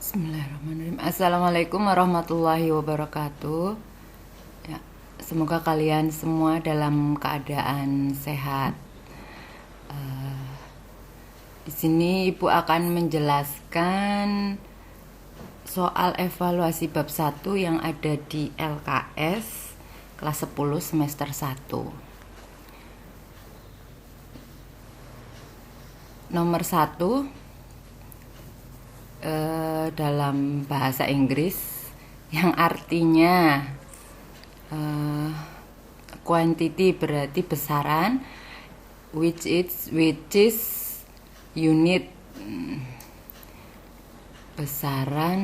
Bismillahirrahmanirrahim. Assalamualaikum warahmatullahi wabarakatuh. Ya, semoga kalian semua dalam keadaan sehat. Di sini Ibu akan menjelaskan soal evaluasi bab 1 yang ada di LKS kelas 10 semester 1. Nomor 1 dalam bahasa Inggris yang artinya quantity berarti besaran, which is unit, besaran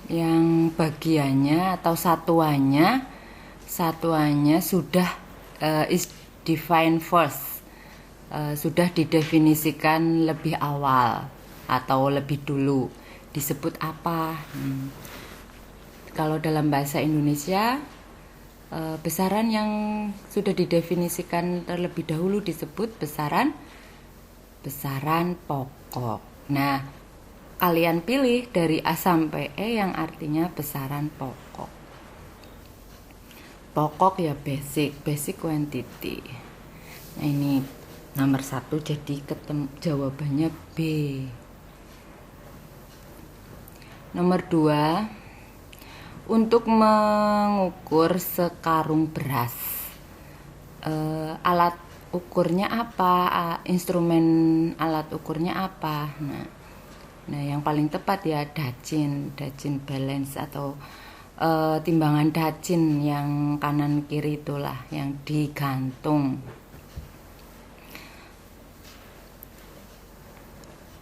yang bagiannya atau satuannya sudah is defined first, sudah didefinisikan lebih awal atau lebih dulu. Disebut apa? Kalau dalam bahasa Indonesia, besaran yang sudah didefinisikan terlebih dahulu disebut besaran pokok. Nah, kalian pilih dari A sampai E yang artinya besaran pokok. Pokok ya basic quantity. Nah, ini nomor 1, jadi jawabannya B. Nomor 2, untuk mengukur sekarung beras, alat ukurnya apa? Instrumen alat ukurnya apa? Nah, yang paling tepat ya dacin balance atau timbangan dacin yang kanan kiri itulah yang digantung.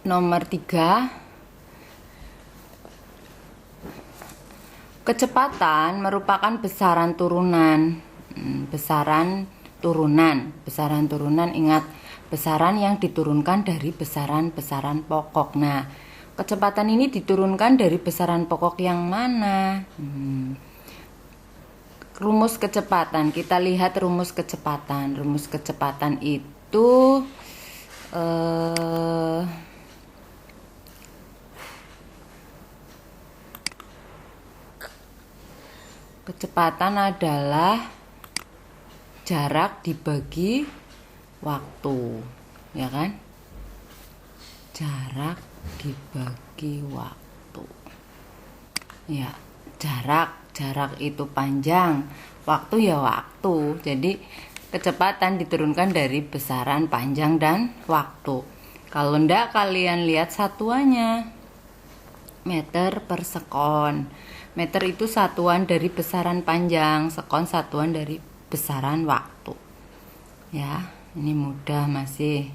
Nomor 3, kecepatan merupakan besaran turunan. Besaran turunan, ingat, besaran yang diturunkan dari besaran pokok. Nah, kecepatan ini diturunkan dari besaran pokok yang mana? Rumus kecepatan, kita lihat rumus kecepatan. Rumus kecepatan itu kecepatan adalah jarak dibagi waktu, ya kan? Jarak dibagi waktu. Ya, jarak itu panjang, waktu ya waktu. Jadi kecepatan diturunkan dari besaran panjang dan waktu. Kalau ndak, kalian lihat satuannya, meter per sekon. Meter itu satuan dari besaran panjang, sekon satuan dari besaran waktu. Ya, ini mudah masih.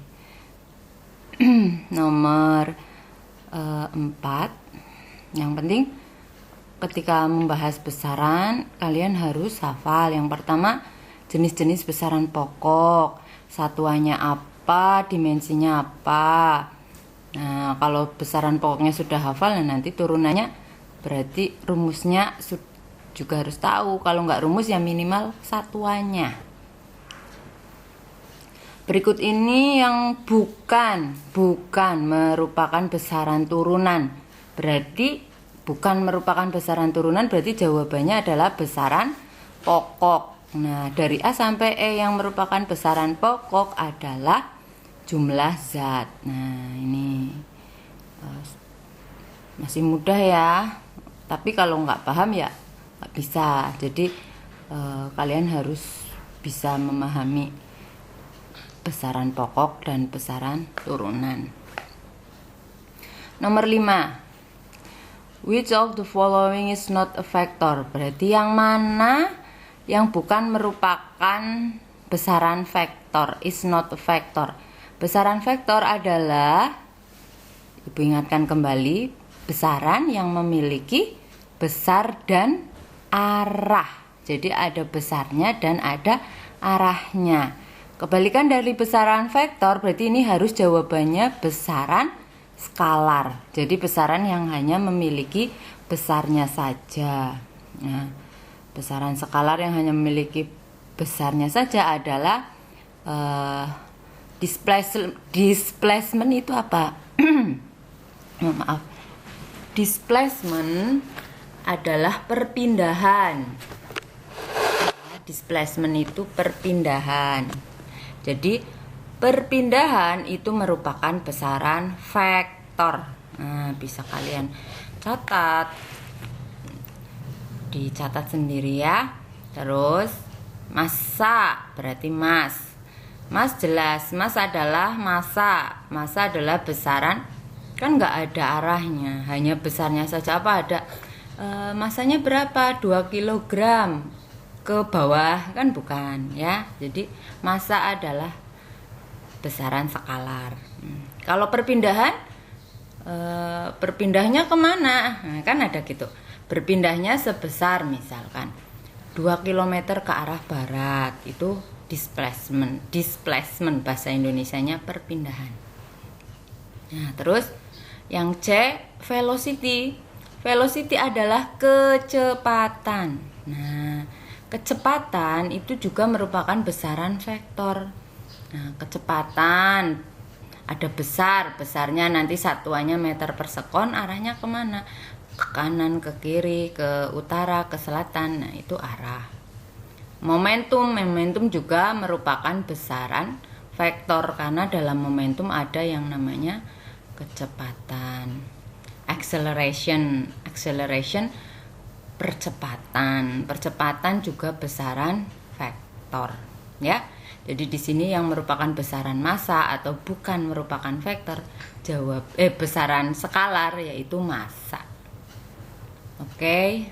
Nomor 4. Yang penting ketika membahas besaran, kalian harus hafal. Yang pertama, jenis-jenis besaran pokok, satuannya apa, dimensinya apa. Nah, kalau besaran pokoknya sudah hafal, nanti turunannya berarti rumusnya juga harus tahu. Kalau nggak rumus ya minimal satuannya. Berikut ini yang bukan merupakan besaran turunan. Berarti bukan merupakan besaran turunan, berarti jawabannya adalah besaran pokok. Nah, dari A sampai E yang merupakan besaran pokok adalah jumlah zat. Nah, ini masih mudah ya. Tapi kalau nggak paham ya nggak bisa. Jadi kalian harus bisa memahami besaran pokok dan besaran turunan. Nomor 5, which of the following is not a factor? Berarti yang mana yang bukan merupakan besaran vektor, is not a factor. Besaran vektor adalah, Ibu ingatkan kembali, besaran yang memiliki besar dan arah. Jadi ada besarnya dan ada arahnya. Kebalikan dari besaran vektor, berarti ini harus jawabannya besaran skalar. Jadi besaran yang hanya memiliki besarnya saja. Nah, besaran skalar yang hanya memiliki besarnya saja adalah displacement itu apa? Maaf. Displacement adalah perpindahan. Displacement itu perpindahan. Jadi perpindahan itu merupakan besaran vektor. Nah, bisa kalian catat, dicatat sendiri ya. Terus massa berarti mass. Mass jelas, mass adalah massa. Massa adalah besaran, kan nggak ada arahnya, hanya besarnya saja. Apa ada masanya berapa, 2 kilogram ke bawah, kan bukan ya. Jadi massa adalah besaran skalar. Kalau perpindahan, berpindahnya kemana? Nah, kan ada gitu, berpindahnya sebesar misalkan 2 km ke arah barat, itu displacement. Displacement bahasa Indonesianya perpindahan. Nah, terus yang C, velocity. Velocity adalah kecepatan. Nah, kecepatan itu juga merupakan besaran vektor. Nah, kecepatan ada besar, besarnya nanti satuannya meter per sekon, arahnya kemana? Ke kanan, ke kiri, ke utara, ke selatan. Nah, itu arah. Momentum, momentum juga merupakan besaran vektor, karena dalam momentum ada yang namanya kecepatan. Acceleration, acceleration percepatan. Percepatan juga besaran vektor, ya. Jadi di sini yang merupakan besaran massa atau bukan merupakan vektor, besaran skalar, yaitu massa. Oke.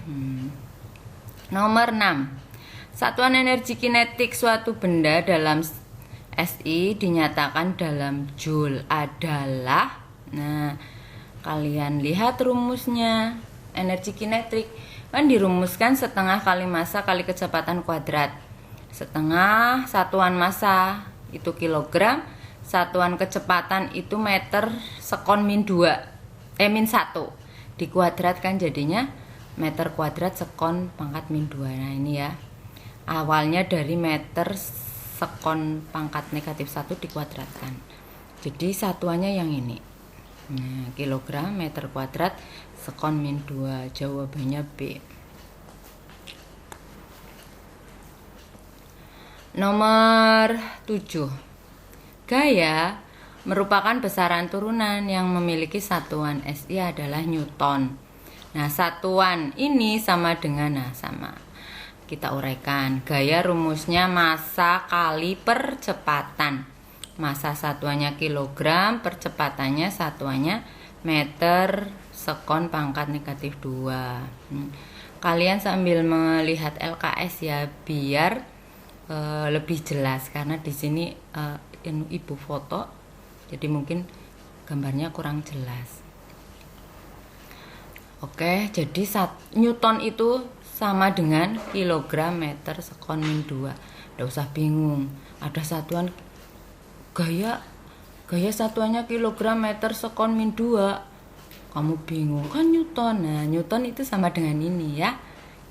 Nomor 6. Satuan energi kinetik suatu benda dalam SI dinyatakan dalam joule adalah, nah, kalian lihat rumusnya. Energi kinetik kan dirumuskan setengah kali massa kali kecepatan kuadrat. Setengah satuan massa itu kilogram, satuan kecepatan itu meter sekon min 2, min 1. Dikuadratkan jadinya meter kuadrat sekon pangkat min 2. Nah, ini ya. Awalnya dari meter sekon pangkat negatif 1 dikuadratkan. Jadi satuannya yang ini. Nah, kilogram meter kuadrat sekon min 2. Jawabannya B. Nomor 7. Gaya merupakan besaran turunan yang memiliki satuan SI adalah Newton. Nah, satuan ini sama dengan, sama. Kita uraikan. Gaya rumusnya massa kali percepatan. Massa satuannya kilogram, percepatannya satuannya meter sekon pangkat negatif 2. Kalian sambil melihat LKS ya, biar lebih jelas, karena di sini ibu foto, jadi mungkin gambarnya kurang jelas. Oke, jadi Newton itu sama dengan kilogram meter sekon min 2. Nggak usah bingung, ada satuan gaya satuannya kilogram meter sekon min 2. Kamu bingung kan Newton. Nah, Newton itu sama dengan ini ya,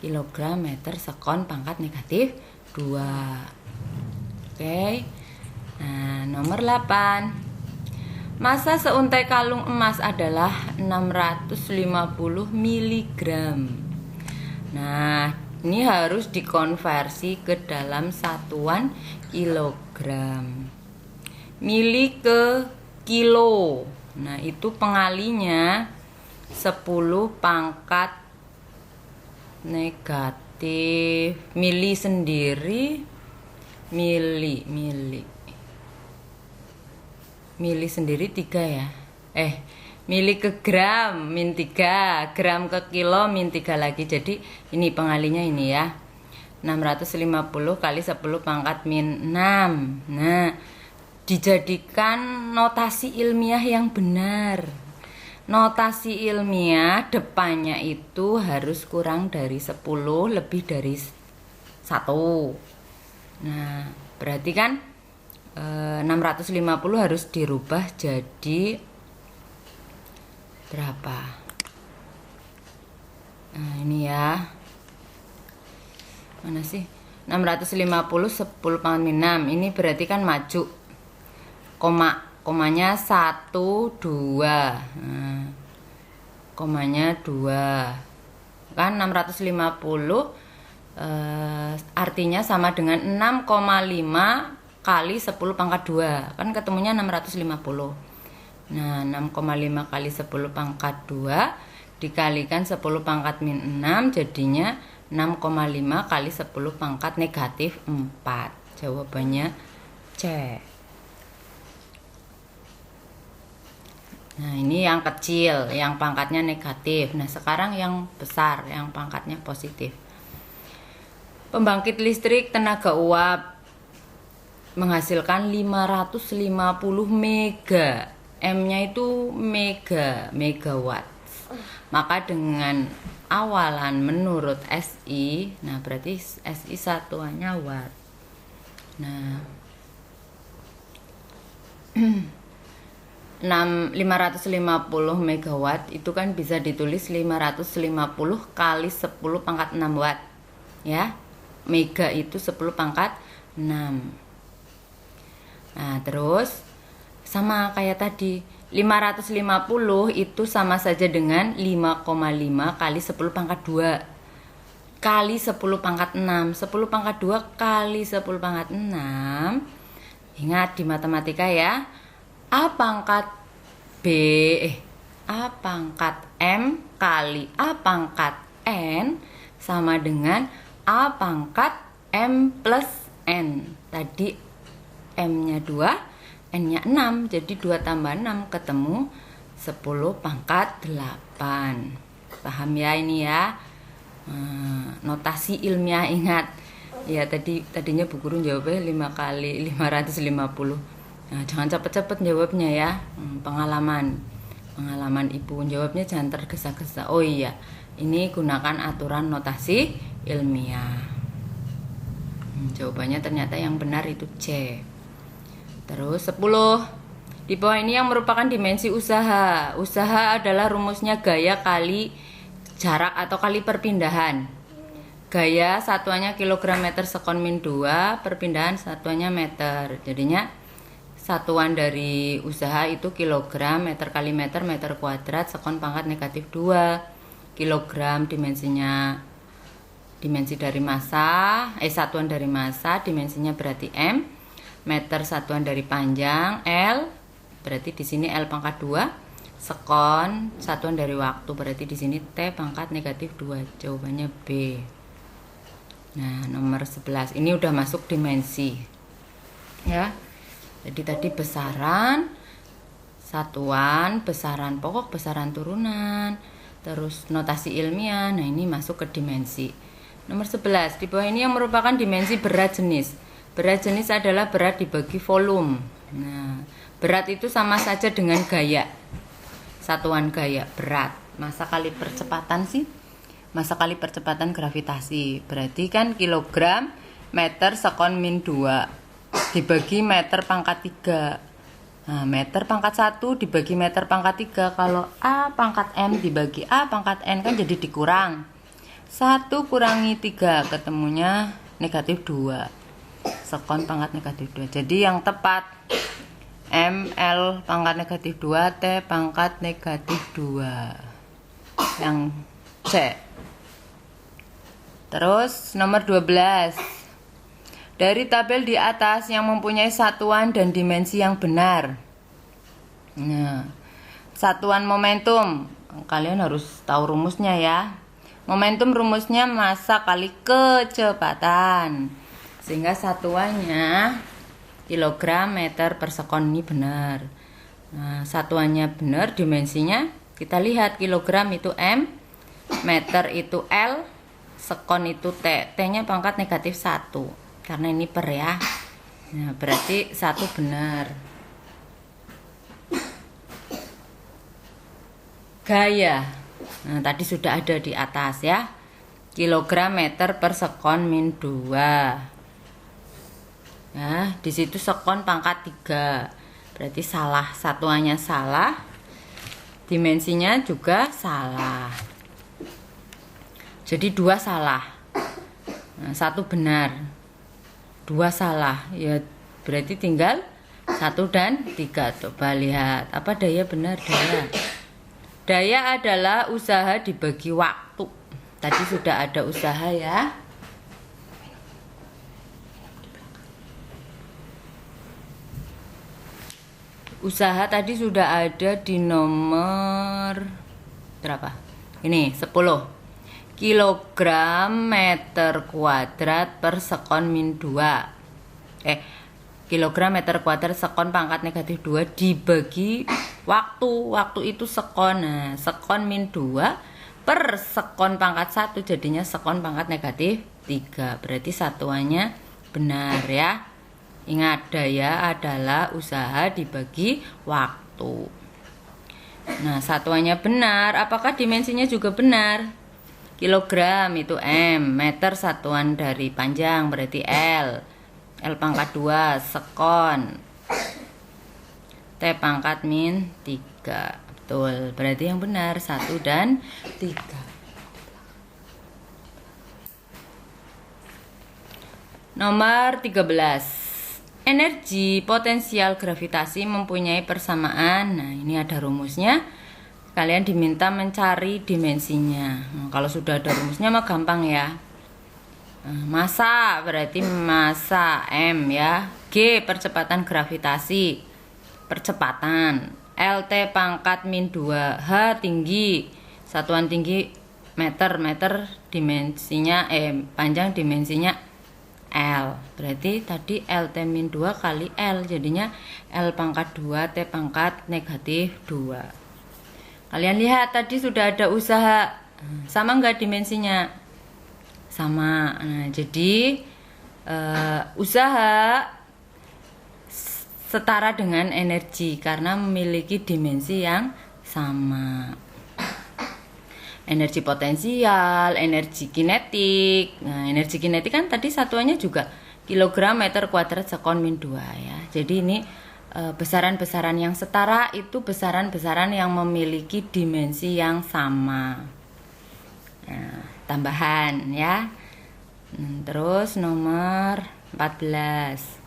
kilogram meter sekon pangkat negatif 2. Oke. Nah, nomor 8. Massa seuntai kalung emas adalah 650 mg. Nah, ini harus dikonversi ke dalam satuan kilogram. Mili ke kilo. Nah, itu pengalinya 10 pangkat negatif mili sendiri, mili sendiri 3 ya. Mili ke gram min 3, gram ke kilo min 3 lagi. Jadi ini pengalinya ini ya. 650 kali 10 pangkat min 6. Nah, dijadikan notasi ilmiah yang benar. Notasi ilmiah depannya itu harus kurang dari 10, lebih dari 1. Nah, berarti kan 650 harus dirubah jadi berapa? Nah, ini ya. Mana sih? 650 10 pangkat min 6. Ini berarti kan maju. Komanya 1, 2. Nah, komanya 2. Kan 650 artinya sama dengan 6,5 kali 10 pangkat 2. Kan ketemunya 650. Nah, 6,5 kali 10 pangkat 2 dikalikan 10 pangkat min 6 jadinya 6,5 kali 10 pangkat negatif 4. Jawabannya C. Nah, ini yang kecil, yang pangkatnya negatif. Nah, sekarang yang besar, yang pangkatnya positif. Pembangkit listrik tenaga uap menghasilkan 550 mega. M-nya itu megawatt. Maka dengan awalan menurut SI, nah berarti SI satuannya watt. Nah, 550 megawatt itu kan bisa ditulis 550 kali 10 pangkat 6 watt. Ya, mega itu 10 pangkat 6. Nah, terus sama kayak tadi, 550 itu sama saja dengan 5,5 kali 10 pangkat 2 kali 10 pangkat 6. 10 pangkat 2 kali 10 pangkat 6. Ingat di matematika ya. A pangkat A pangkat M kali A pangkat N sama dengan A pangkat M plus N. Tadi M-nya 2, N-nya 6. Jadi 2 tambah 6 ketemu 10 pangkat 8. Paham ya ini ya? Notasi ilmiah ingat. Ya tadinya Bu Guru jawabnya 5 kali 550. Nah, jangan cepet-cepet jawabnya ya. Pengalaman Ibu jawabnya jangan tergesa-gesa. Oh iya, ini gunakan aturan notasi ilmiah. Jawabannya ternyata yang benar itu C. Terus 10. Di bawah ini yang merupakan dimensi usaha. Usaha adalah rumusnya gaya kali jarak atau kali perpindahan. Gaya satuannya kilogram meter sekon min 2, perpindahan satuannya meter. Jadinya satuan dari usaha itu kilogram, meter kali meter, meter kuadrat, sekon pangkat negatif 2. Kilogram dimensi dari massa, satuan dari massa, dimensinya berarti M. Meter satuan dari panjang, L, berarti di sini L pangkat 2. Sekon satuan dari waktu, berarti di sini T pangkat negatif 2. Jawabannya B. Nah, nomor 11 ini udah masuk dimensi. Ya. Jadi tadi besaran satuan, besaran pokok, besaran turunan, terus notasi ilmiah. Nah, ini masuk ke dimensi. Nomor 11, di bawah ini yang merupakan dimensi berat jenis. Berat jenis adalah berat dibagi volume. Nah, berat itu sama saja dengan gaya. Satuan gaya, berat. Massa kali percepatan sih? Massa kali percepatan gravitasi. Berarti kan kilogram meter sekon min 2 dibagi meter pangkat 3. Nah, meter pangkat 1 dibagi meter pangkat 3. Kalau A pangkat M dibagi A pangkat N kan jadi dikurang. 1 kurangi 3 ketemunya negatif 2. Sekon pangkat negatif 2. Jadi yang tepat ML pangkat negatif 2, T pangkat negatif 2. Yang C. Terus nomor 12. Dari tabel di atas yang mempunyai satuan dan dimensi yang benar. Nah, satuan momentum. Kalian harus tahu rumusnya ya. Momentum rumusnya massa kali kecepatan. Sehingga satuannya kilogram meter per sekon ini benar. Nah, satuannya benar, dimensinya kita lihat kilogram itu M, meter itu L, sekon itu T. T-nya pangkat negatif 1. Karena ini per ya. Nah, berarti 1 benar. Gaya. Nah, tadi sudah ada di atas ya. Kilogram meter per sekon min 2. Nah, di situ sekon pangkat 3. Berarti salah, satuannya salah. Dimensinya juga salah. Jadi 2 salah. Nah, 1 benar. 2 salah. Ya berarti tinggal 1 dan 3. Coba lihat apa daya benar daya. Daya adalah usaha dibagi waktu. Tadi sudah ada usaha ya. Usaha tadi sudah ada di nomor berapa? Ini 10. Kilogram meter kuadrat per sekon min 2. Kilogram meter kuadrat sekon pangkat negatif 2 dibagi waktu. Waktu itu sekon. Nah, sekon min 2 per sekon pangkat 1 jadinya sekon pangkat negatif 3. Berarti satuannya benar ya. Ingat, daya adalah usaha dibagi waktu. Nah, satuannya benar. Apakah dimensinya juga benar? Kilogram itu M, meter satuan dari panjang berarti L. L pangkat 2 sekon. T pangkat min 3. Betul. Berarti yang benar 1 dan 3. Nomor 13. Energi potensial gravitasi mempunyai persamaan. Nah, ini ada rumusnya. Kalian diminta mencari dimensinya. Nah, kalau sudah ada rumusnya mah gampang ya. Massa berarti massa M ya. G percepatan gravitasi. Percepatan. LT pangkat min 2. H tinggi. Satuan tinggi meter. Meter dimensinya panjang dimensinya L. Berarti tadi LT min 2 kali L, jadinya L pangkat 2 T pangkat negatif 2. Kalian lihat tadi sudah ada usaha. Sama enggak dimensinya? Sama. Nah, jadi usaha setara dengan energi karena memiliki dimensi yang sama. Energi potensial, energi kinetik. Nah, energi kinetik kan tadi satuannya juga kilogram meter kuadrat sekon min 2 ya. Jadi ini besaran-besaran yang setara itu besaran-besaran yang memiliki dimensi yang sama. Nah, tambahan ya. Terus nomor 14.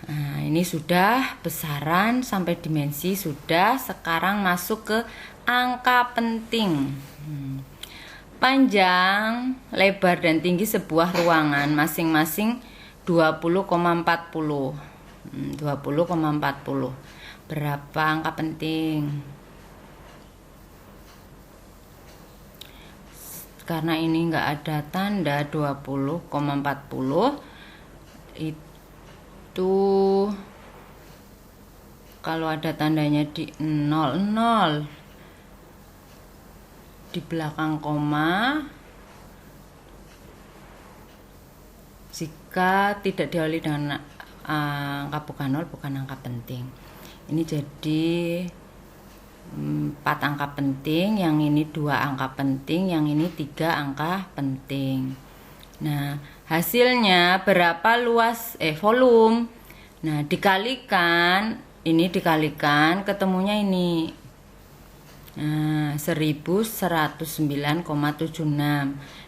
Nah, ini sudah besaran sampai dimensi sudah. Sekarang masuk ke angka penting. Panjang, lebar dan tinggi sebuah ruangan masing-masing 20,40. 20,40. Berapa angka penting? Karena ini enggak ada tanda 20,40 itu kalau ada tandanya di 00 di belakang koma, jika tidak diawali dengan angka bukan 0 bukan angka penting. Ini jadi 4 angka penting, yang ini 2 angka penting, yang ini 3 angka penting. Nah, hasilnya berapa luas volume? Nah, dikalikan, ini dikalikan ketemunya ini. Nah, 1109,76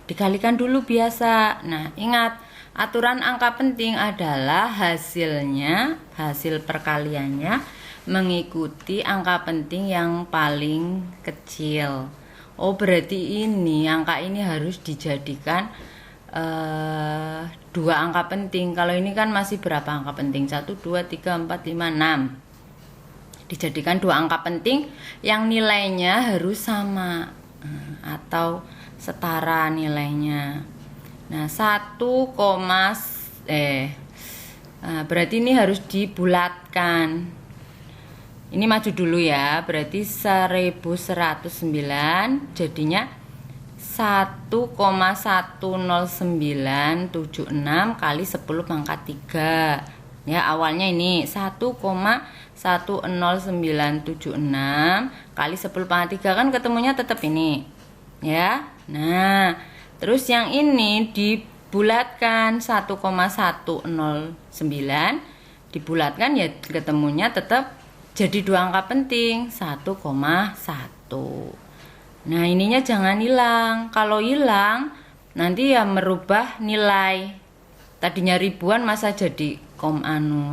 dikalikan dulu biasa. Nah, ingat aturan angka penting adalah hasilnya, hasil perkaliannya mengikuti angka penting yang paling kecil. Oh, berarti ini angka ini harus dijadikan 2 angka penting. Kalau ini kan masih berapa angka penting? 1, 2, 3, 4, 5, 6. Dijadikan 2 angka penting yang nilainya harus sama atau setara nilainya. Nah, berarti ini harus dibulatkan. Ini maju dulu ya. Berarti 1109 jadinya 1,10976 kali 10 pangkat 3. Ya, awalnya ini 1,10976 kali 10 pangkat 3 kan ketemunya tetap ini. Ya. Nah, terus yang ini dibulatkan 1,109 dibulatkan ya ketemunya tetap jadi 2 angka penting 1,1. Nah, ininya jangan hilang. Kalau hilang nanti ya merubah nilai. Tadinya ribuan masa jadi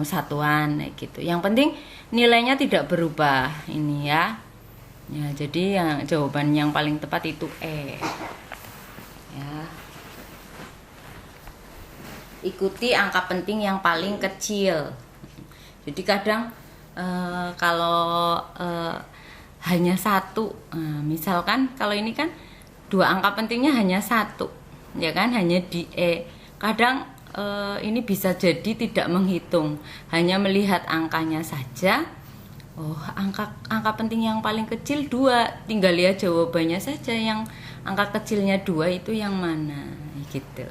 satuan gitu. Yang penting nilainya tidak berubah ini ya. Ya, jadi yang jawaban yang paling tepat itu E. Ya. Ikuti angka penting yang paling kecil. Jadi kadang kalau hanya satu, misalkan kalau ini kan dua angka pentingnya hanya satu, ya kan, hanya di E. Kadang ini bisa jadi tidak menghitung, hanya melihat angkanya saja. Oh, angka penting yang paling kecil 2, tinggal lihat jawabannya saja, yang angka kecilnya 2 itu yang mana, gitu.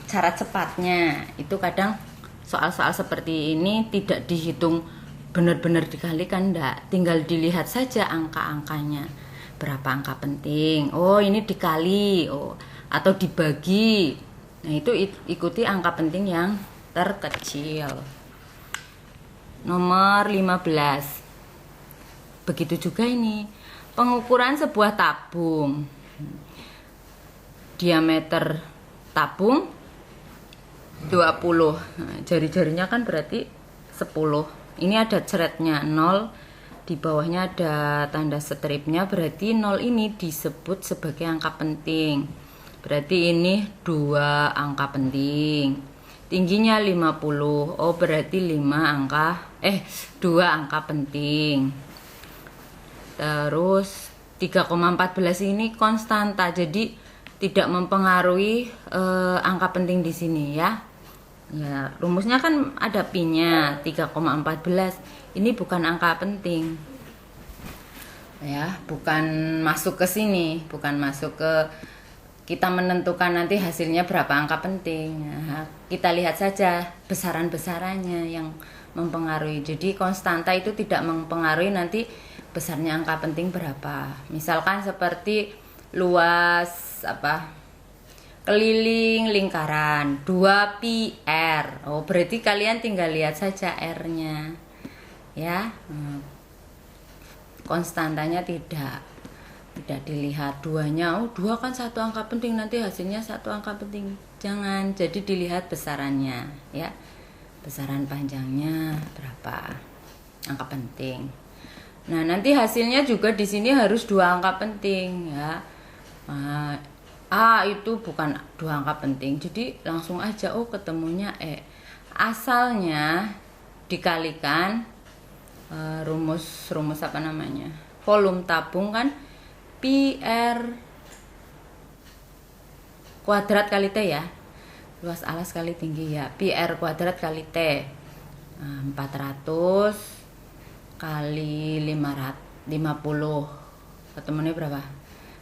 Cara cepatnya itu kadang soal-soal seperti ini tidak dihitung benar-benar dikalikan, enggak, tinggal dilihat saja angka-angkanya, berapa angka penting, oh ini dikali, oh atau dibagi. Nah, itu ikuti angka penting yang terkecil. Nomor 15. Begitu juga ini, pengukuran sebuah tabung. Diameter tabung 20. Nah, jari-jarinya kan berarti 10. Ini ada ceretnya 0, di bawahnya ada tanda stripnya, berarti 0 ini disebut sebagai angka penting. Berarti ini 2 angka penting. Tingginya 50. Oh, berarti 2 angka penting. Terus 3,14 ini konstanta, jadi tidak mempengaruhi angka penting di sini ya. Ya, rumusnya kan ada pi-nya 3,14. Ini bukan angka penting. Ya, bukan masuk ke sini, bukan masuk ke kita menentukan nanti hasilnya berapa angka penting. Nah, kita lihat saja besaran-besarannya yang mempengaruhi. Jadi konstanta itu tidak mempengaruhi nanti besarnya angka penting berapa. Misalkan seperti luas keliling lingkaran 2 pi r. Oh, berarti kalian tinggal lihat saja r-nya. Ya. Konstantanya tidak dilihat, 2-nya. Oh, 2 kan satu angka penting, nanti hasilnya satu angka penting. Jangan. Jadi dilihat besarannya, ya. Besaran panjangnya berapa angka penting. Nah, nanti hasilnya juga di sini harus 2 angka penting, ya. A itu bukan 2 angka penting, jadi langsung aja ketemunya E. Asalnya dikalikan rumus volume tabung kan pi r kuadrat kali T, ya. Luas alas kali tinggi, ya. Pi r kuadrat kali T. 400 kali 550, ketemunya berapa?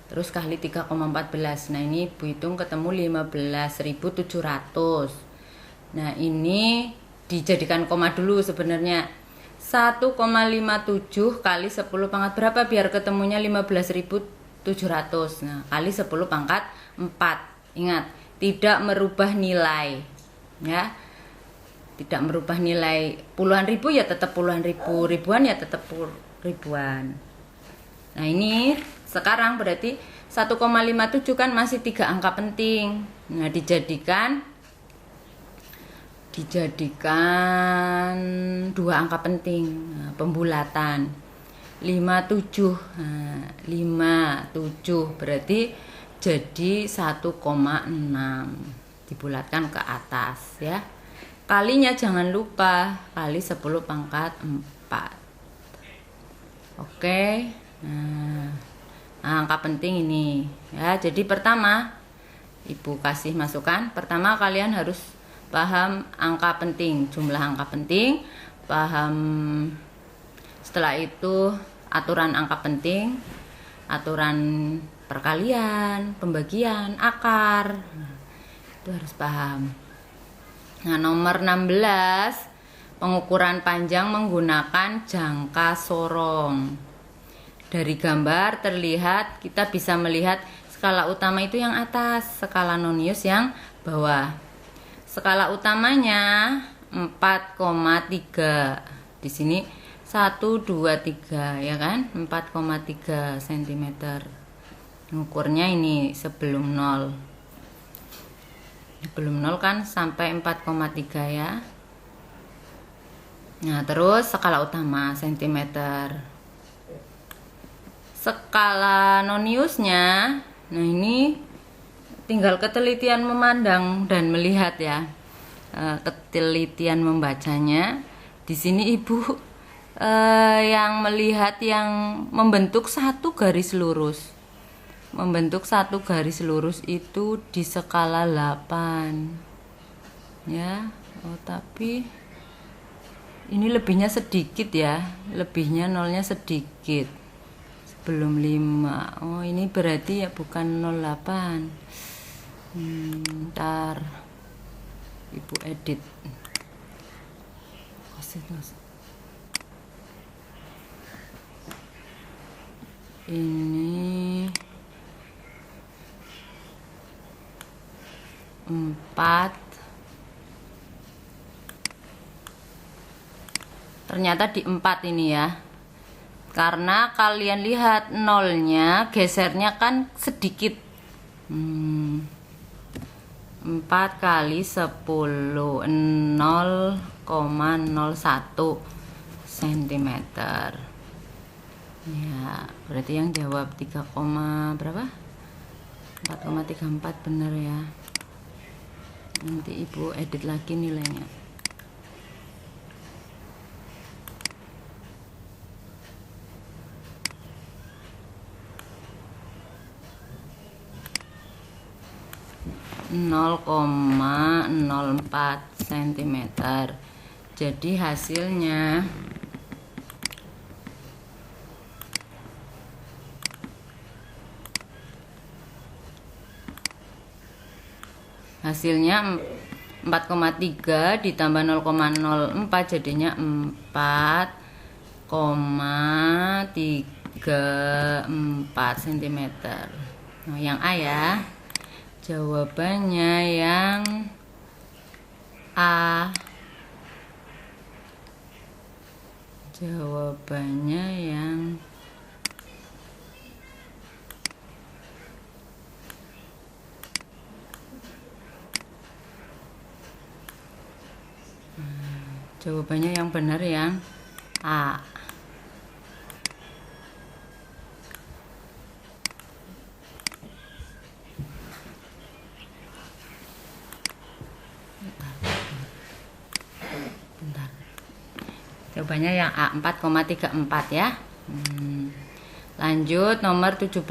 Terus kali 3,14. Nah, ini Ibu hitung ketemu 15.700. Nah, ini dijadikan koma dulu sebenarnya. 1,57 kali 10 pangkat berapa biar ketemunya 15.700. Nah, kali 10 pangkat 4. Ingat, tidak merubah nilai, ya. Tidak merubah nilai, puluhan ribu ya tetap puluhan ribu, ribuan ya tetap ribuan. Nah, ini sekarang berarti 1,57 kan masih 3 angka penting. Nah, dijadikan 2 angka penting. Nah, pembulatan 57. Nah, 57 berarti jadi 1,6 dibulatkan ke atas, ya. Kalinya jangan lupa, kali 10 pangkat 4. Oke. Nah, angka penting ini, ya. Jadi pertama Ibu kasih masukan, pertama kalian harus paham angka penting, jumlah angka penting, paham setelah itu aturan angka penting, aturan perkalian, pembagian, akar. Nah, itu harus paham. Nah, nomor 16, pengukuran panjang menggunakan jangka sorong. Dari gambar terlihat, kita bisa melihat skala utama itu yang atas, skala nonius yang bawah. Skala utamanya 4,3. Di sini 1, 2, 3, ya kan? 4,3 cm. Ngukurnya ini sebelum 0. Belum 0 kan sampai 4,3, ya. Nah, terus skala utama cm. skala Noniusnya, nah ini tinggal ketelitian memandang dan melihat ya, ketelitian membacanya. Di sini ibu yang melihat yang membentuk satu garis lurus, itu di skala 8 ya. Oh tapi ini lebihnya sedikit ya, lebihnya nolnya sedikit sebelum 5. Oh ini berarti ya bukan 08. Ntar ibu edit. Ini 4. Ternyata di 4 ini ya. Karena kalian lihat nolnya gesernya kan sedikit. 4 kali 10 0,01 cm. Ya, berarti yang jawab 3, berapa? 4,34 bener ya. Nanti ibu edit lagi nilainya. Nol koma 04 cm. Jadi hasilnya hasilnya 4,3 ditambah 0,04 jadinya 4,34 cm. Nah, yang A ya. Jawabannya yang A. Jawabannya yang jawabannya yang benar yang A. Jawabannya yang A, 4,34 ya. Lanjut nomor 17.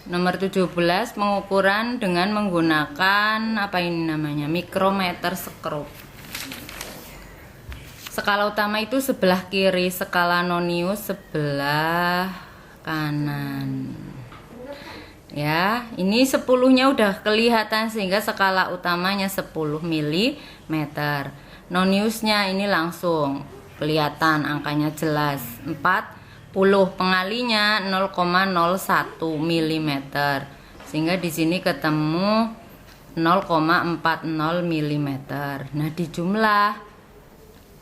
Nomor 17 pengukuran dengan menggunakan apa ini namanya? Mikrometer skrup. Skala utama itu sebelah kiri, skala Nonius sebelah kanan. Ya, ini 10-nya udah kelihatan sehingga skala utamanya 10 mm. Noniusnya ini langsung kelihatan angkanya jelas 40, pengalinya 0,01 mm. Sehingga di sini ketemu 0,40 mm. Nah, dijumlah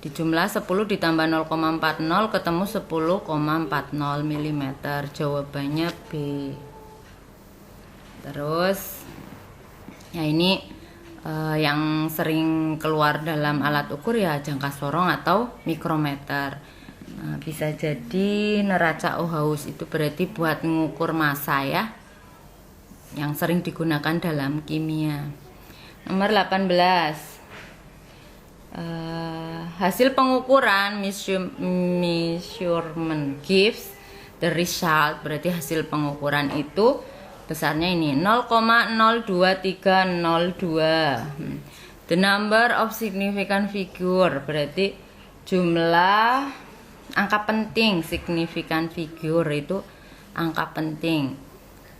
10 ditambah 0,40 ketemu 10,40 mm. Jawabannya B. Terus ya ini yang sering keluar dalam alat ukur ya jangka sorong atau mikrometer. Nah, bisa jadi neraca Ohaus itu berarti buat mengukur massa ya, yang sering digunakan dalam kimia. Nomor 18. Hasil pengukuran measurement gives the result, berarti hasil pengukuran itu besarnya ini 0,02302. The number of significant figure berarti jumlah angka penting. Significant figure itu angka penting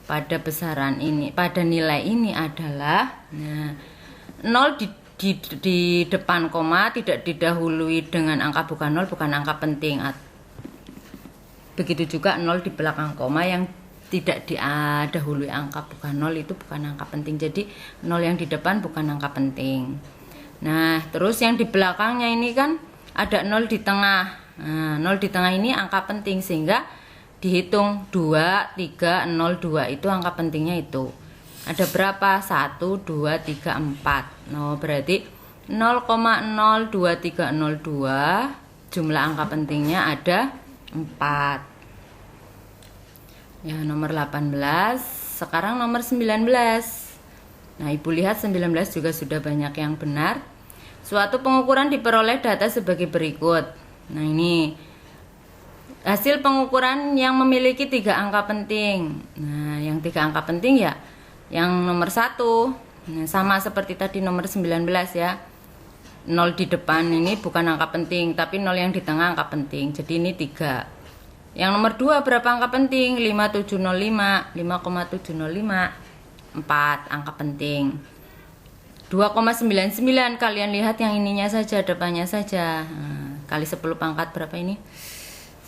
pada besaran ini, pada nilai ini adalah 0 di depan koma tidak didahului dengan angka bukan 0 bukan angka penting. Begitu juga 0 di belakang koma yang tidak didahului angka bukan 0 itu bukan angka penting. Jadi 0 yang di depan bukan angka penting. Nah, terus yang di belakangnya ini kan ada 0 di tengah. Nah, 0 di tengah ini angka penting sehingga dihitung 2, 3, 0, 2 itu angka pentingnya itu. Ada berapa? 1, 2, 3, 4. Nah, berarti 0,02302 jumlah angka pentingnya ada 4. Ya, nomor 18, sekarang nomor 19. Nah, Ibu lihat 19 juga sudah banyak yang benar. Suatu pengukuran diperoleh data sebagai berikut. Nah, ini hasil pengukuran yang memiliki 3 angka penting. Nah, yang 3 angka penting ya yang nomor 1. Nah, sama seperti tadi nomor 19 ya. 0 di depan ini bukan angka penting, tapi 0 yang di tengah angka penting. Jadi ini 3. Yang nomor 2 berapa angka penting? 5705, 5,705, 4 angka penting. 2,99, kalian lihat yang ininya saja, depannya saja. Nah, kali 10 pangkat berapa ini?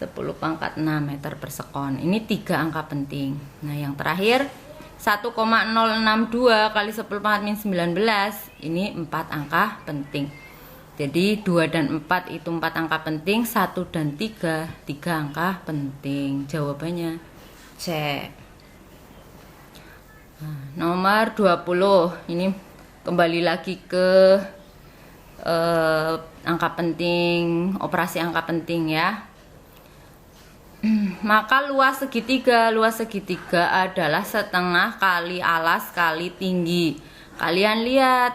10 pangkat 6 meter per sekon. Ini 3 angka penting. Nah, yang terakhir 1,062 kali 10 pangkat min 19. Ini 4 angka penting. Jadi 2 dan 4 itu 4 angka penting, 1 dan 3 angka penting. Jawabannya C. Nah, nomor 20 ini kembali lagi ke angka penting, operasi angka penting ya. Maka luas segitiga adalah setengah kali alas kali tinggi. Kalian lihat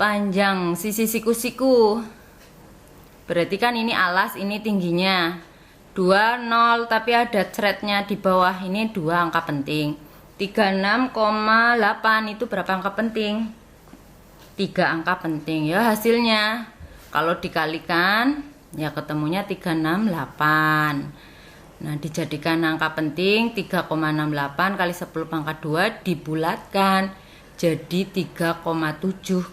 panjang sisi siku-siku. Berarti kan ini alas, ini tingginya 20, tapi ada threadnya di bawah. Ini 2 angka penting. 36,8 itu berapa angka penting? 3 angka penting ya hasilnya. Kalau dikalikan ya ketemunya 368. Nah, dijadikan angka penting 3,68 kali 10 pangkat 2 dibulatkan jadi 3,7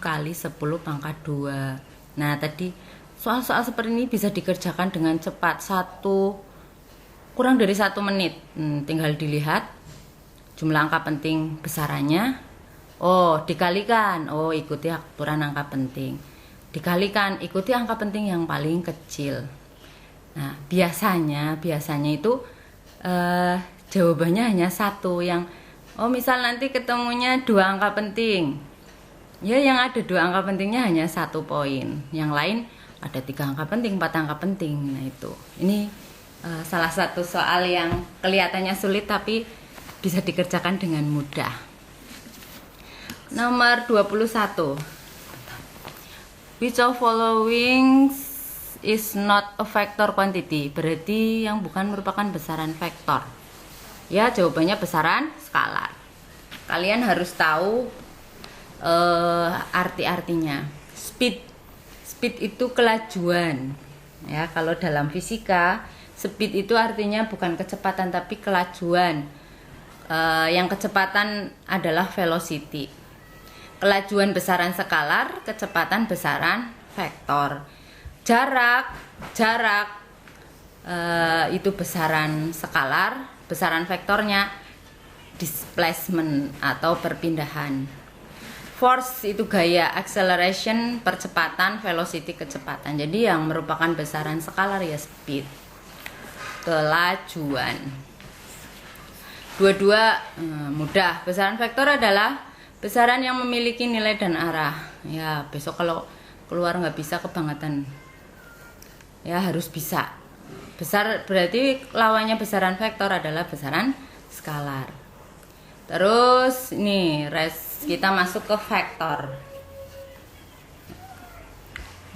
kali 10 pangkat 2. Nah, tadi soal-soal seperti ini bisa dikerjakan dengan cepat, kurang dari 1 menit. Tinggal dilihat jumlah angka penting besarannya. Oh, dikalikan. Oh, ikuti aturan angka penting. Dikalikan, ikuti angka penting yang paling kecil. Nah, biasanya itu jawabannya hanya 1 yang misal nanti ketemunya 2 angka penting. Ya, yang ada 2 angka pentingnya hanya 1 poin. Yang lain ada 3 angka penting, 4 angka penting. Nah, itu. Ini salah satu soal yang kelihatannya sulit tapi bisa dikerjakan dengan mudah. Nomor 21. Which of following is not a vector quantity? Berarti yang bukan merupakan besaran vektor. Ya, jawabannya besaran skalar. Kalian harus tahu arti-artinya. Speed itu kelajuan. Ya, kalau dalam fisika, speed itu artinya bukan kecepatan tapi kelajuan. Yang kecepatan adalah velocity. Kelajuan besaran skalar, kecepatan besaran vektor. Jarak itu besaran skalar, besaran vektornya displacement atau perpindahan. Force itu gaya, acceleration percepatan, velocity kecepatan. Jadi yang merupakan besaran skalar ya speed, kelajuan. Dua-dua mudah. Besaran vektor adalah besaran yang memiliki nilai dan arah. Ya, besok kalau keluar nggak bisa kebangetan. Ya, harus bisa. Besar berarti lawannya besaran vektor adalah besaran skalar. Terus ini kita masuk ke vektor.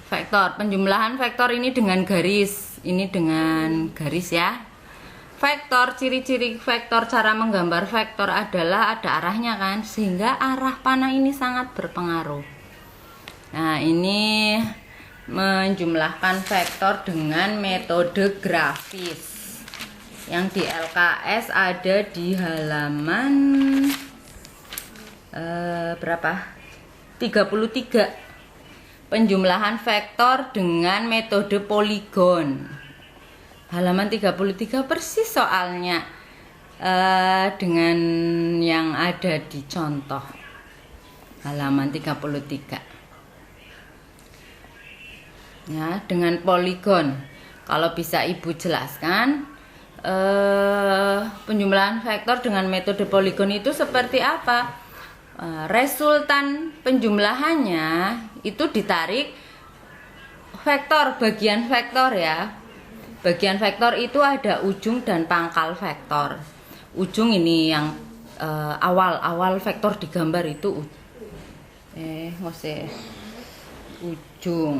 Vektor, penjumlahan vektor ini dengan garis. Ini dengan garis ya. Vektor, ciri-ciri vektor, cara menggambar vektor adalah ada arahnya kan, sehingga arah panah ini sangat berpengaruh. Nah, ini menjumlahkan vektor dengan metode grafis. Yang di LKS ada di halaman berapa? 33. Penjumlahan vektor dengan metode poligon. Halaman 33 persis soalnya dengan yang ada di contoh. Halaman 33. Ya, dengan poligon. Kalau bisa Ibu jelaskan penjumlahan vektor dengan metode poligon itu seperti apa? Resultan penjumlahannya itu ditarik vektor, bagian vektor ya. Bagian vektor itu ada ujung dan pangkal vektor. Ujung ini yang awal vektor digambar itu ujung.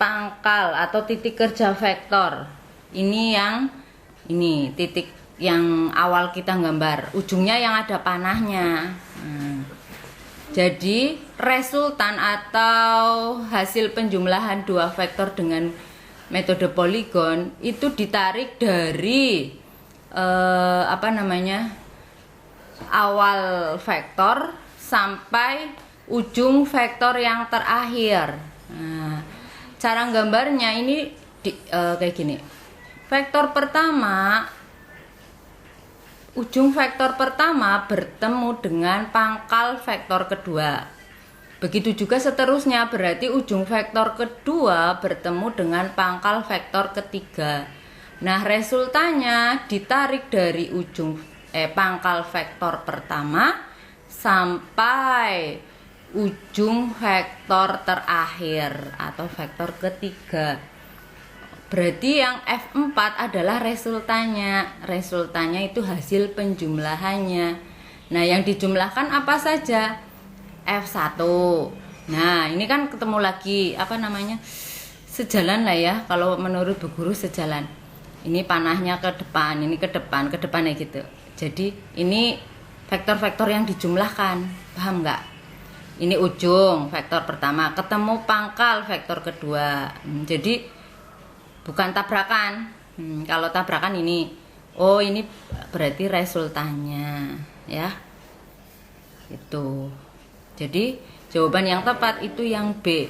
Pangkal atau titik kerja vektor. Ini titik yang awal kita gambar, ujungnya yang ada panahnya. Jadi resultan atau hasil penjumlahan dua vektor dengan metode poligon itu ditarik dari awal vektor sampai ujung vektor yang terakhir. Nah, cara gambarnya ini kayak gini. Vektor pertama, ujung vektor pertama bertemu dengan pangkal vektor kedua. Begitu juga seterusnya, berarti ujung vektor kedua bertemu dengan pangkal vektor ketiga. Nah, resultannya ditarik dari ujung pangkal vektor pertama sampai ujung vektor terakhir atau vektor ketiga. Berarti yang F4 adalah resultannya. Resultannya itu hasil penjumlahannya. Nah, yang dijumlahkan apa saja? F1. Nah, ini kan ketemu lagi sejalan lah ya. Kalau menurut Bu Guru sejalan. Ini panahnya ke depan, ini ke depannya gitu. Jadi ini vektor-vektor yang dijumlahkan. Paham nggak? Ini ujung vektor pertama ketemu pangkal vektor kedua. Jadi bukan tabrakan. Kalau tabrakan ini, ini berarti resultannya, ya. Itu. Jadi jawaban yang tepat itu yang B.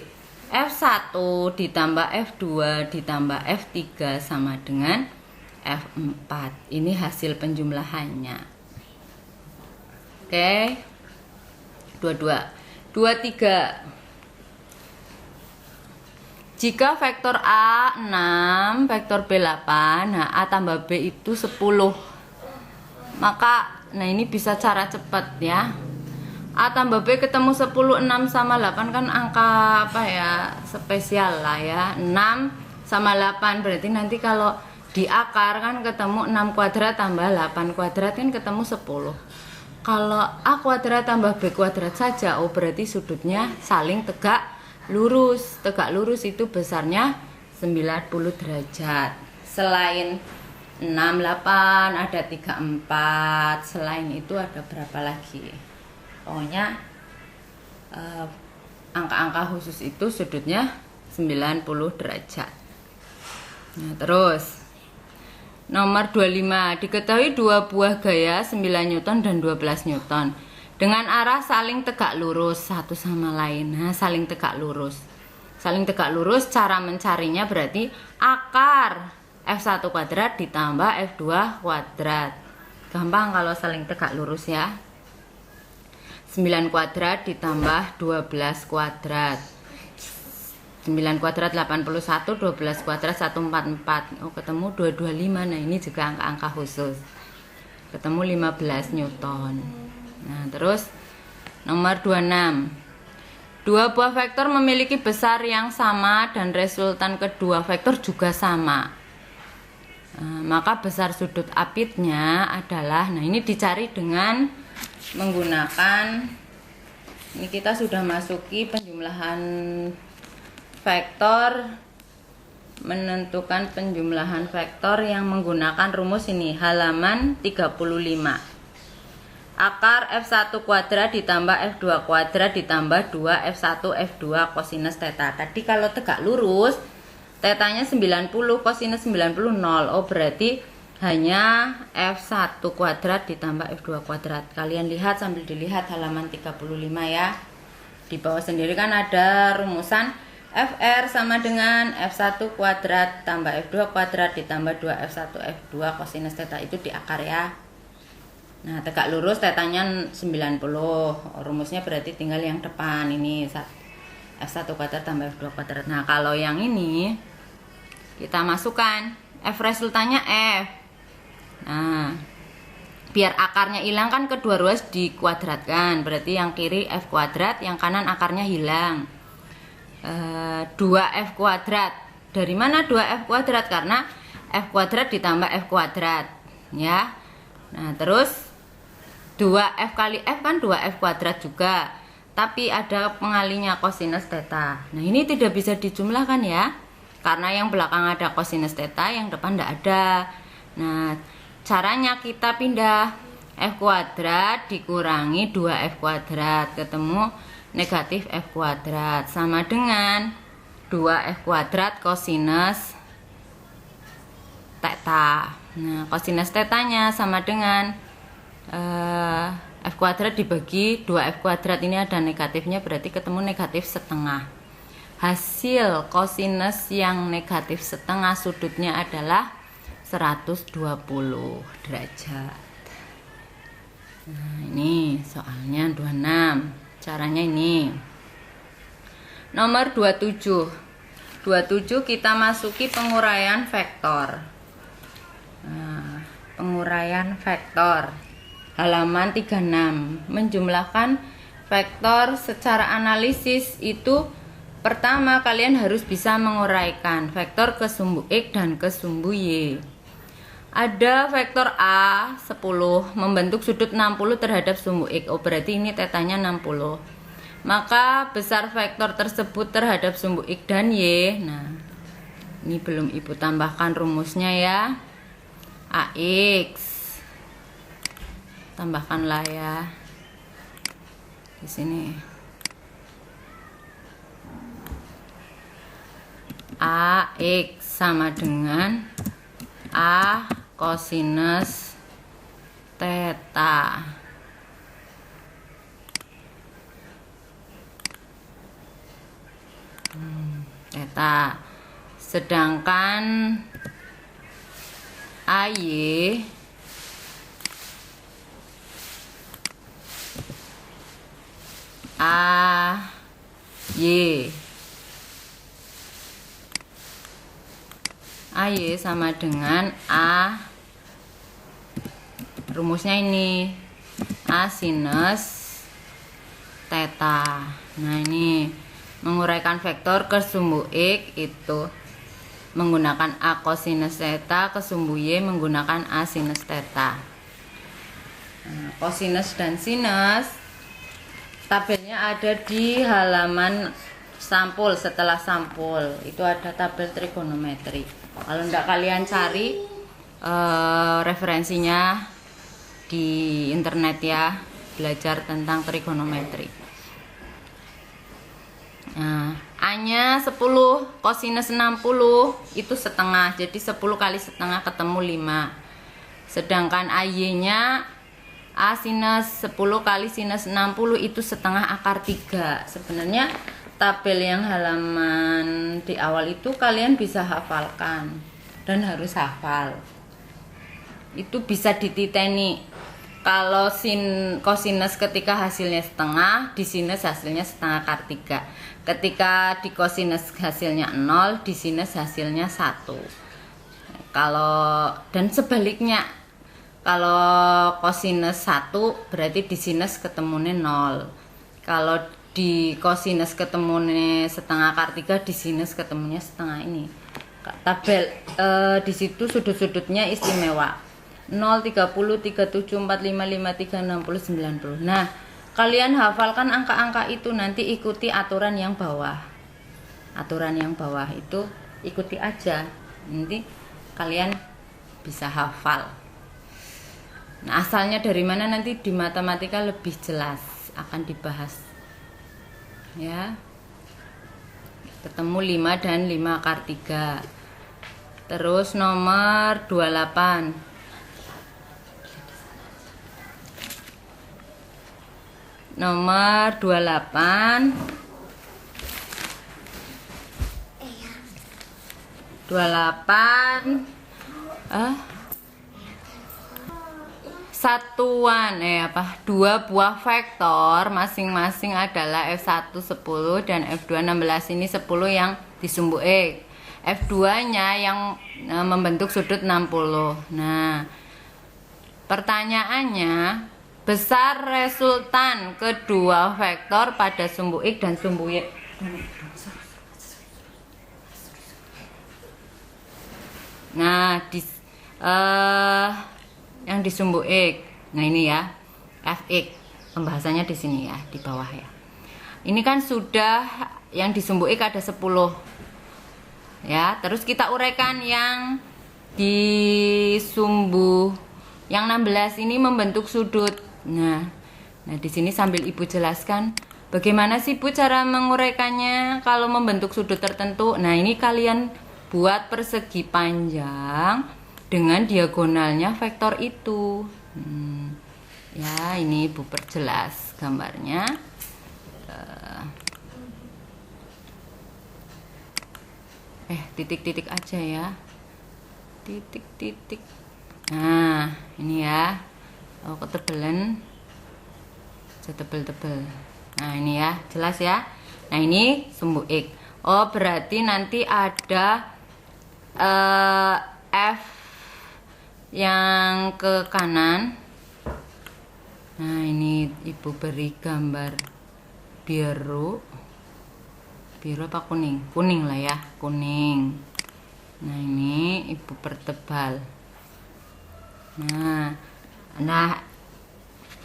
F1 ditambah F2 ditambah F3 sama dengan F4. Ini hasil penjumlahannya. Oke. 23. Jika vektor A 6, vektor B 8, nah A tambah B itu 10. Maka, ini bisa cara cepat ya. A tambah B ketemu 10, 6 sama 8 kan angka spesial lah ya. 6 sama 8 berarti nanti kalau di akar kan ketemu 6 kuadrat tambah 8 kuadrat kan ketemu 10. Kalau A kuadrat tambah B kuadrat saja, berarti sudutnya saling tegak lurus. Tegak lurus itu besarnya 90 derajat. Selain 6, 8 ada 3, 4. Selain itu ada berapa lagi? Pokoknya angka-angka khusus itu sudutnya 90 derajat. Nah, terus nomor 25, diketahui dua buah gaya 9 Newton dan 12 Newton dengan arah saling tegak lurus satu sama lain. Nah, saling tegak lurus. Saling tegak lurus, cara mencarinya berarti akar F1 kuadrat ditambah F2 kuadrat. Gampang kalau saling tegak lurus ya. 9 kuadrat ditambah 12 kuadrat. 9 kuadrat 81, 12 kuadrat 144. Ketemu 225. Nah, ini juga angka-angka khusus. Ketemu 15 Newton. Nah, terus nomor 26. Dua buah vektor memiliki besar yang sama dan resultan kedua vektor juga sama. Maka besar sudut apitnya adalah, ini dicari dengan menggunakan, ini kita sudah masuki penjumlahan vektor, menentukan penjumlahan vektor yang menggunakan rumus ini, halaman 35. Akar F1 kuadrat ditambah F2 kuadrat ditambah 2 F1 F2 kosinus theta. Tadi kalau tegak lurus, tetanya 90, kosinus 90 0. Berarti hanya F1 kuadrat ditambah F2 kuadrat. Kalian lihat sambil dilihat halaman 35 ya. Di bawah sendiri kan ada rumusan FR sama dengan F1 kuadrat tambah F2 kuadrat ditambah 2 F1 F2 kosinus theta, itu di akar ya. Nah, tegak lurus tetanya 90. Rumusnya berarti tinggal yang depan ini F1 kuadrat tambah F2 kuadrat. Nah, kalau yang ini kita masukkan F resultannya F. Nah, biar akarnya hilang kan kedua ruas dikuadratkan, berarti yang kiri F kuadrat, yang kanan akarnya hilang. 2F kuadrat Dari mana 2F kuadrat? Karena F kuadrat ditambah F kuadrat, ya. Nah, terus 2F kali F kan 2F kuadrat juga, tapi ada pengalinya kosinus theta. Nah, ini tidak bisa dijumlahkan ya, karena yang belakang ada kosinus theta, yang depan tidak ada. Nah, caranya kita pindah F kuadrat dikurangi 2F kuadrat, ketemu negatif F kuadrat, sama dengan 2F kuadrat kosinus theta. Nah, kosinus tetanya sama dengan F kuadrat dibagi 2F kuadrat, ini ada negatifnya, berarti ketemu negatif setengah. Hasil kosinus yang negatif setengah sudutnya adalah 120 derajat. Nah, ini soalnya 26. Caranya ini. Nomor 27. 27 kita masuki penguraian vektor. Nah, penguraian vektor. Halaman 36. Menjumlahkan vektor secara analisis itu pertama kalian harus bisa menguraikan vektor ke sumbu X dan ke sumbu Y. Ada vektor A 10 membentuk sudut 60 terhadap sumbu X. Oh, berarti ini tetanya 60. Maka besar vektor tersebut terhadap sumbu X dan Y. Nah, ini belum Ibu tambahkan rumusnya ya. AX. Tambahkanlah ya. Di sini. AX sama dengan A kosinus theta. Theta. Sedangkan AY AY sama dengan A, rumusnya ini A sinus theta. Nah, ini menguraikan vektor ke sumbu X itu menggunakan A kosinus theta, ke sumbu Y menggunakan A sinus theta. Nah, kosinus dan sinus tabelnya ada di halaman sampul. Setelah sampul itu ada tabel trigonometri. Kalau enggak kalian cari referensinya di internet ya, belajar tentang trigonometri. Nah, A-nya 10, kosinus 60 itu setengah, jadi 10 kali setengah ketemu 5. Sedangkan AY-nya A sinus 10 kali sinus 60 itu setengah akar 3. Sebenarnya tabel yang halaman di awal itu kalian bisa hafalkan dan harus hafal. Itu bisa dititeni. Kalau kosinus ketika hasilnya setengah, di sinus hasilnya setengah akar 3. Ketika di kosinus hasilnya 0, di sinus hasilnya 1. Dan sebaliknya, kalau kosinus 1 berarti di sinus ketemunya 0. Kalau di kosinus ketemunya setengah akar 3, di sinus ketemunya setengah ini. Tabel di situ sudut-sudutnya istimewa. 0, 30, 37, 45, 53, 60, 90. Nah, kalian hafalkan angka-angka itu, nanti ikuti aturan yang bawah. Aturan yang bawah itu ikuti aja. Nanti kalian bisa hafal. Nah, asalnya dari mana nanti di matematika lebih jelas akan dibahas. Ya. Ketemu 5 dan 5 akar 3. Terus nomor 28. Nomor 28. 28 satuan dua buah vektor masing-masing adalah F1 10 dan F2 16. Ini 10 yang di sumbu X, F2 nya yang membentuk sudut 60. Nah, pertanyaannya, besar resultan kedua vektor pada sumbu X dan sumbu Y. Nah, yang di sumbu X. Nah, ini ya, fx. Pembahasannya di sini ya, di bawah ya. Ini kan sudah yang di sumbu X ada 10. Ya, terus kita uraikan yang di sumbu yang 16 ini membentuk sudut. Nah, di sini sambil Ibu jelaskan bagaimana sih Bu cara menguraikannya kalau membentuk sudut tertentu. Nah, ini kalian buat persegi panjang dengan diagonalnya vektor itu. Ya, ini Ibu perjelas gambarnya. Titik-titik aja ya. Titik-titik. Nah, ini ya. Oh, ketebelan. Tebel-tebel. Nah, ini ya, jelas ya. Nah, ini sumbu X. Oh, berarti nanti ada F yang ke kanan. Nah, ini Ibu beri gambar biru. Biru apa kuning? Kuning lah ya, kuning. Nah, ini Ibu pertebal. Nah,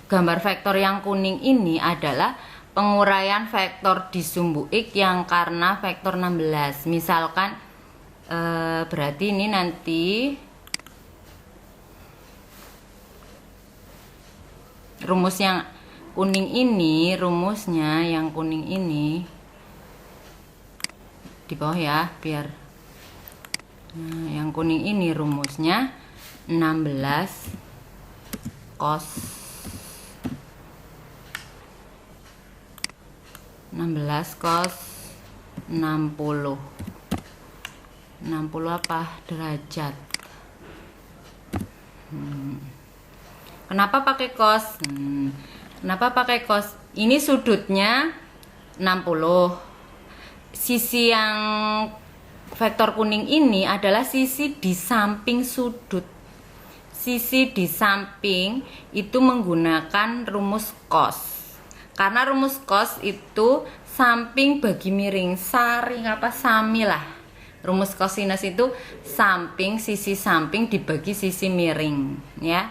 gambar vektor yang kuning ini adalah penguraian vektor di sumbu X yang karena vektor 16. Misalkan berarti ini nanti rumus yang kuning ini, rumusnya yang kuning ini di bawah ya, biar yang kuning ini rumusnya 16 cos 60 apa derajat. Kenapa pakai cos? Kenapa pakai cos? Ini sudutnya 60. Sisi yang vektor kuning ini adalah sisi di samping sudut. Sisi di samping itu menggunakan rumus cos. Karena rumus cos itu samping bagi miring, saring apa sami lah. Rumus kosinus itu samping, sisi samping dibagi sisi miring, ya.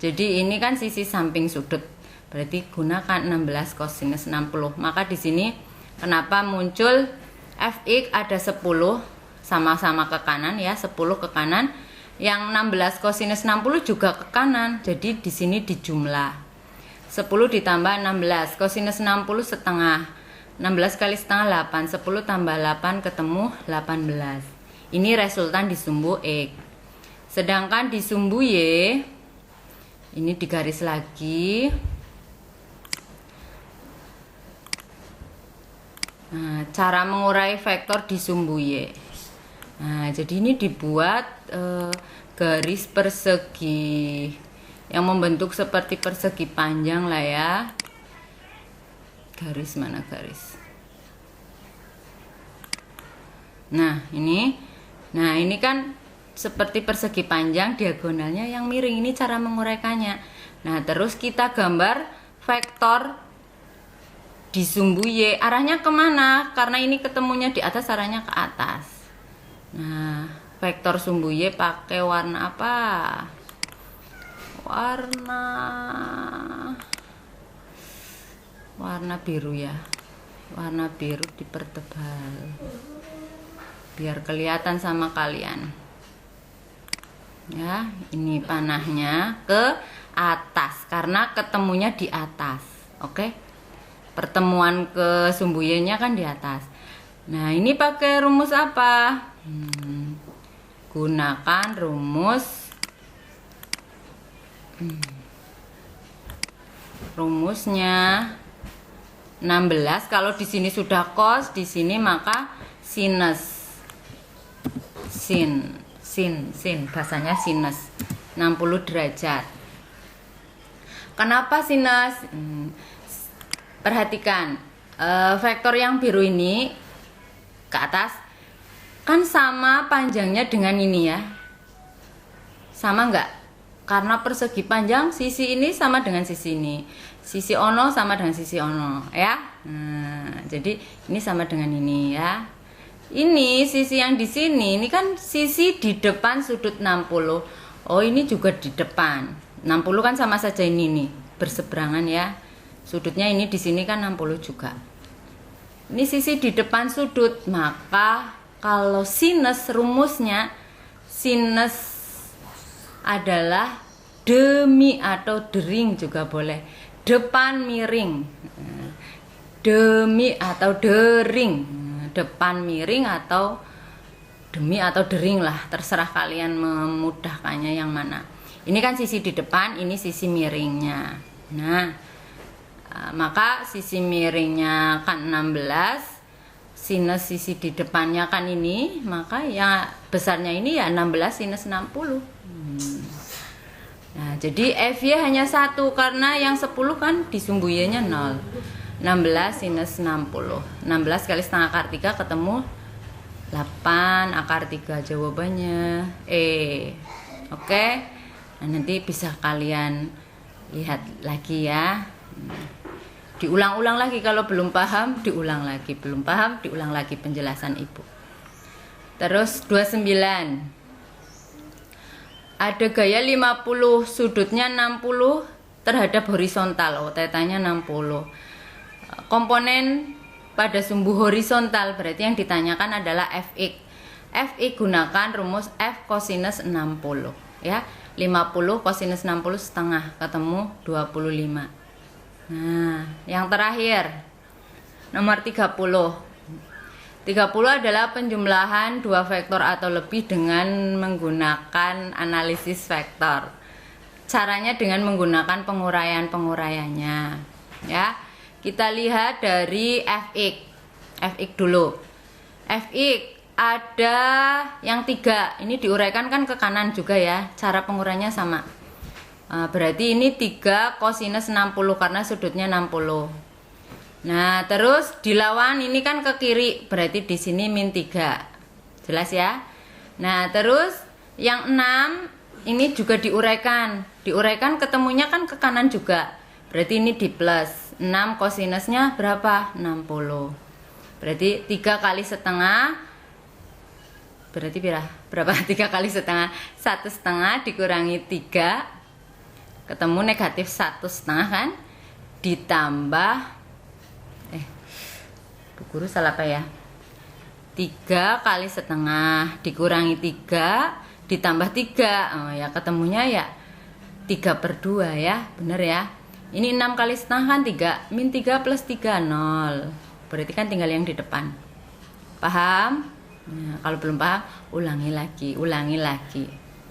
Jadi ini kan sisi samping sudut. Berarti gunakan 16 kosinus 60. Maka di sini kenapa muncul fx ada 10 sama-sama ke kanan ya, 10 ke kanan. Yang 16 kosinus 60 juga ke kanan. Jadi di sini dijumlah. 10 ditambah 16 kosinus 60 setengah. 16 kali setengah 8. 10 tambah 8 ketemu 18. Ini resultan di sumbu X. Sedangkan di sumbu Y ini digaris lagi. Nah, cara mengurai vektor di sumbu Y. Nah, jadi ini dibuat garis persegi yang membentuk seperti persegi panjang lah ya. Garis mana garis? Nah, ini kan seperti persegi panjang, diagonalnya yang miring. Ini cara menguraikannya. Nah, terus kita gambar vektor di sumbu Y, arahnya kemana? Karena ini ketemunya di atas, arahnya ke atas. Nah, vektor sumbu Y pakai warna apa? Warna biru ya. Warna biru dipertebal biar kelihatan sama kalian. Ya, ini panahnya ke atas karena ketemunya di atas. Oke? Pertemuan ke sumbu Y-nya kan di atas. Nah, ini pakai rumus apa? Gunakan rumusnya 16. Kalau di sini sudah cos, di sini maka sinus. Sin bahasanya sinus 60 derajat. Kenapa sinus? Perhatikan, vektor yang biru ini ke atas kan sama panjangnya dengan ini ya. Sama enggak? Karena persegi panjang, sisi ini sama dengan sisi ini. Sisi ono sama dengan sisi ono ya. Nah, jadi ini sama dengan ini ya. Ini sisi yang di sini, ini kan sisi di depan sudut 60. Oh, ini juga di depan. 60 kan sama saja ini nih, berseberangan ya. Sudutnya ini di sini kan 60 juga. Ini sisi di depan sudut, maka kalau sinus rumusnya sinus adalah demi atau dering juga boleh. Depan miring. Demi atau dering. Depan miring atau demi atau dering lah, terserah kalian memudahkannya yang mana. Ini kan sisi di depan, ini sisi miringnya. Nah, maka sisi miringnya kan 16, sinus sisi di depannya kan ini, maka ya besarnya ini ya 16 sinus 60. Nah, jadi FY hanya 1 karena yang 10 kan disumbu Y-nya 0. 16 sinus 60. 16 kali setengah akar 3 ketemu 8 akar 3 jawabannya Oke. Nah, nanti bisa kalian lihat lagi ya. Diulang-ulang lagi kalau belum paham, diulang lagi. Belum paham, diulang lagi penjelasan Ibu. Terus 29. Ada gaya 50, sudutnya 60 terhadap horizontal. Oh, tetanya 60. Komponen pada sumbu horizontal, berarti yang ditanyakan adalah Fx. Fx gunakan rumus F kosinus 60 ya. 50 kosinus 60 setengah ketemu 25. Nah, yang terakhir nomor 30. 30 adalah penjumlahan dua vektor atau lebih dengan menggunakan analisis vektor. Caranya dengan menggunakan penguraian-penguraiannya ya. Kita lihat dari Fx. Fx dulu. Fx ada yang 3. Ini diuraikan kan ke kanan juga ya. Cara penguraiannya sama. Berarti ini 3 kosinus 60 karena sudutnya 60. Nah, terus dilawan ini kan ke kiri. Berarti di sini min 3. Jelas ya? Nah, terus yang 6 ini juga diuraikan. Diuraikan ketemunya kan ke kanan juga. Berarti ini di plus. 6 kosinusnya berapa? 60. Berarti 3 kali setengah. Berarti berapa? 3 kali setengah. 1,5 dikurangi 3. Ketemu negatif 1,5 kan? Ditambah Bu Guru salah apa ya? 3 kali setengah dikurangi 3 ditambah 3. Oh ya, ketemunya ya 3/2 ya. Bener ya? Ini 6 kali setengah kan 3. Min 3 plus 3, 0. Berarti kan tinggal yang di depan. Paham? Nah, kalau belum paham, ulangi lagi.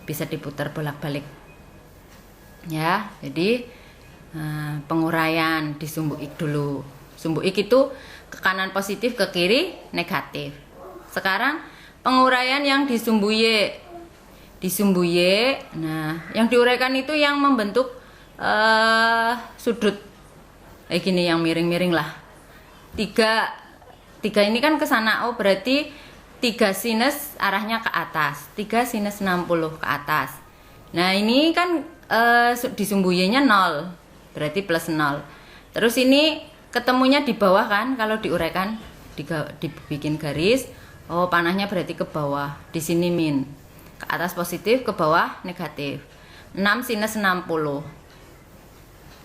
Bisa diputar bolak-balik. Ya, jadi penguraian di sumbu X dulu. Sumbu X itu ke kanan positif, ke kiri negatif. Sekarang penguraian yang di sumbu Y. Di sumbu Y, nah, yang diuraikan itu yang membentuk sudut gini, yang miring-miring lah. 3 ini kan ke sana. Oh, berarti 3 sinus arahnya ke atas. 3 sinus 60 ke atas. Nah, ini kan di sumbu Y-nya 0. Berarti plus 0. Terus ini ketemunya di bawah kan, kalau diuraikan dibikin garis. Oh, panahnya berarti ke bawah. Di sini min. Ke atas positif, ke bawah negatif. 6 sinus 60.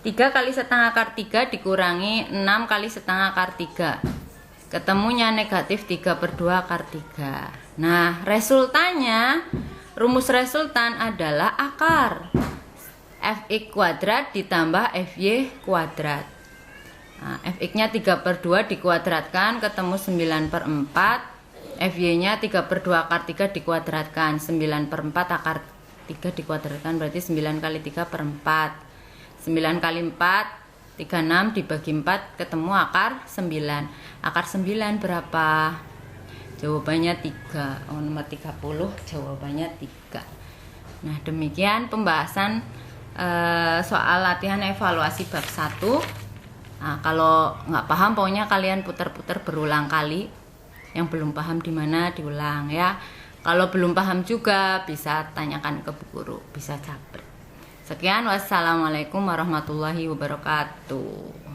3 kali setengah akar 3 dikurangi 6 kali setengah akar 3. Ketemunya negatif 3/2 akar 3. Nah, resultannya, rumus resultan adalah akar Fx kuadrat ditambah Fy kuadrat. Nah, Fx-nya 3/2 dikuadratkan ketemu 9/4. Fy-nya 3/2 akar 3 dikuadratkan. 9/4 akar 3 dikuadratkan berarti 9 kali 3/4. 9 kali 4, 36 dibagi 4 ketemu akar 9. Akar 9 berapa? Jawabannya 3. Oh, nomor 30 jawabannya 3. Nah, demikian pembahasan soal latihan evaluasi bab 1. Nah, kalau nggak paham pokoknya kalian putar-putar berulang kali. Yang belum paham di mana diulang ya. Kalau belum paham juga bisa tanyakan ke Bu Guru, bisa japri. Sekian, wassalamualaikum warahmatullahi wabarakatuh.